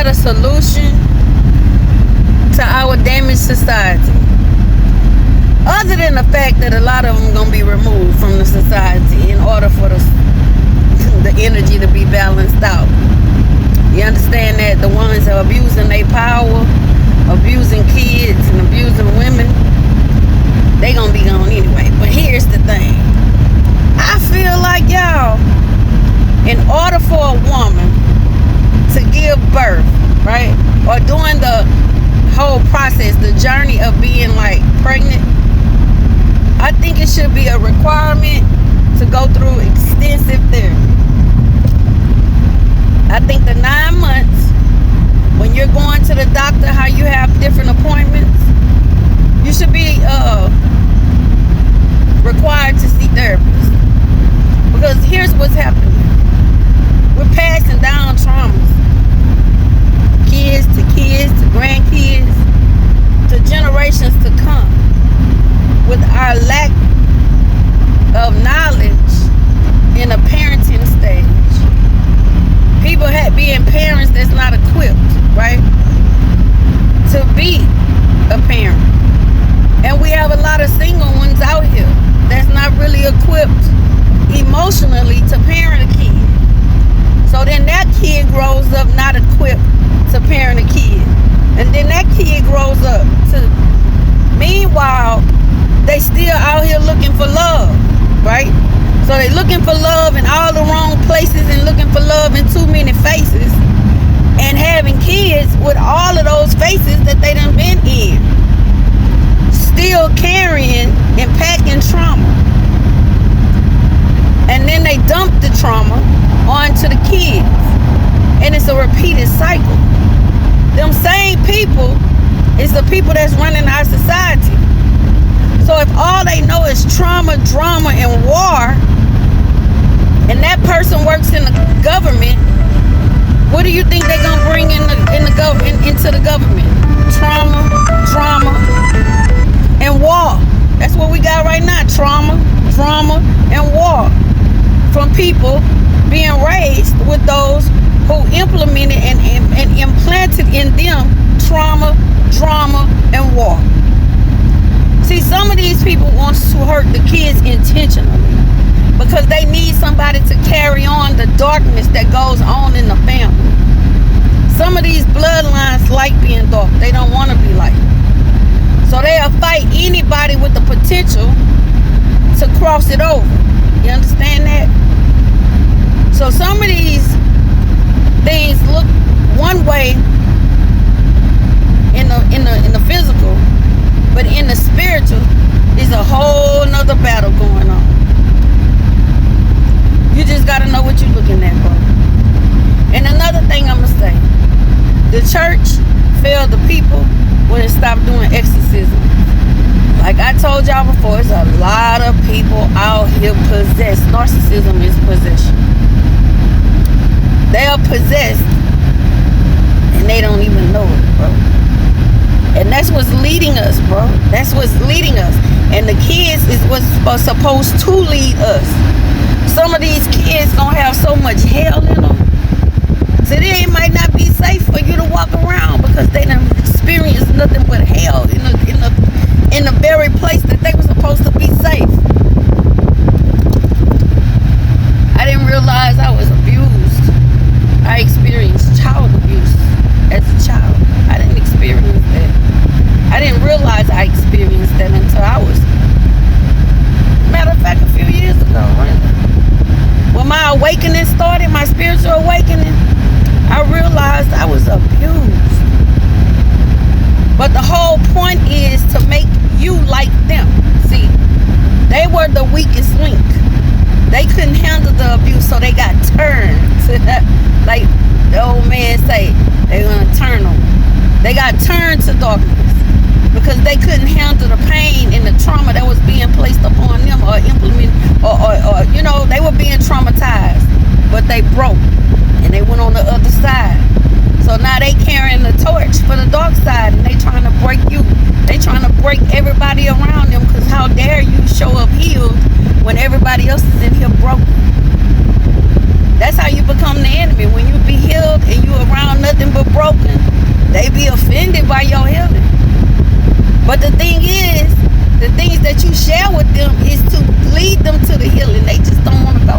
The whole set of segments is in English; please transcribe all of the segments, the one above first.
that a solution to our damaged society? Other than the fact that a lot of them going to be removed from the society in order for the energy to be balanced out. You understand that the ones that are abusing their power, abusing kids and abusing women, they gonna be gone anyway. But here's the thing. I feel like, y'all, in order for a woman to give birth, right, or during the whole process, the journey of being like pregnant, I think it should be a requirement to go through extensive therapy. I think the 9 months when you're going to the doctor, how you have different appointments, you should be required to see therapists. Because here's what's happening. We're passing down traumas. Kids to grandkids, to generations to come. With our lack of knowledge in a parenting stage. People being parents that's not equipped, right, to be a parent. And we have a lot of single ones out here that's not really equipped emotionally to parent a kid. So then that kid grows up not equipped to parent a kid. And then that kid grows up to, meanwhile, they still out here looking for love, right? So they looking for love in all the wrong places and looking for love in too many faces, and having kids with all of those faces that they done been in, still carrying and packing trauma. And then they dump the trauma onto the kids, and it's a repeated cycle. Them same people is the people that's running our society. So if all they know is trauma, drama, and war, and that person works in the government, what do you think they're gonna bring into the government? Trauma, drama, and war. That's what we got right now. Trauma, drama, and war. From people being raised with those who implemented and implanted in them trauma, drama, and war. See, some of these people want to hurt the kids intentionally because they need somebody to carry on the darkness that goes on in the family. Some of these bloodlines like being dark. They don't want to be light. So they'll fight anybody with the potential to cross it over. You understand that? So some of these things look one way in the physical, but in the spiritual, there's a whole nother battle going on. You just gotta know what you're looking at, bro. And another thing I'm gonna say, the church failed the people when it stopped doing exorcism. Like I told y'all before, there's a lot of people out here possessed. Narcissism is possession. They are possessed and they don't even know it, bro. And that's what's leading us, bro. That's what's leading us. And the kids is what's supposed to lead us. Some of these kids gonna have so much hell in them. So it might not be safe for you to walk around because they done experienced nothing but hell in the very place that they were supposed to be safe. I didn't realize I was abused. I experienced child abuse as a child. I didn't experience that. I didn't realize I experienced that until I was, matter of fact, a few years ago, really. When my awakening started, my spiritual awakening, I realized I was abused. But the whole point is to make you like them. See, they were the weakest link. They couldn't handle the abuse, so they got turned. Like the old man say, they're gonna turn them. They got turned to darkness because they couldn't handle the pain and the trauma that was being placed upon them or implemented, or you know, they were being traumatized, but they broke and they went on the other side. So now they carrying the torch for the dark side, and they trying to break you. They trying to break everybody around them, because how dare you show up healed when everybody else is in here broken. That's how you become the enemy. When you be healed and you around nothing but broken, they be offended by your healing. But the thing is, the things that you share with them is to lead them to the healing. They just don't want to go.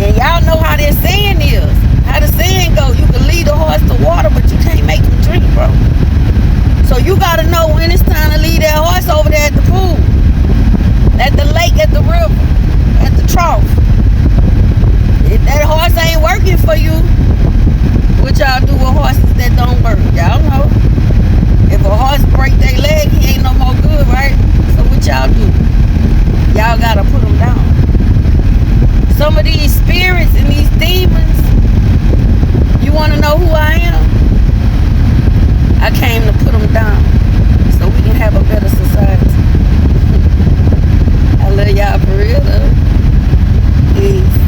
And y'all know how that saying is. How the saying go, you can lead a horse to water, but you can't make him drink, bro. So you got to know when it's time to lead that horse over there at the pool, at the lake, at the river, at the trough. If that horse ain't working for you, what y'all do with horses that don't work? Y'all know. If a horse break their leg, he ain't no more good, right? So what y'all do? Y'all gotta put them down. Some of these spirits and these demons, you want to know who I am? I came to put them down so we can have a better society. I love y'all for real though. Peace.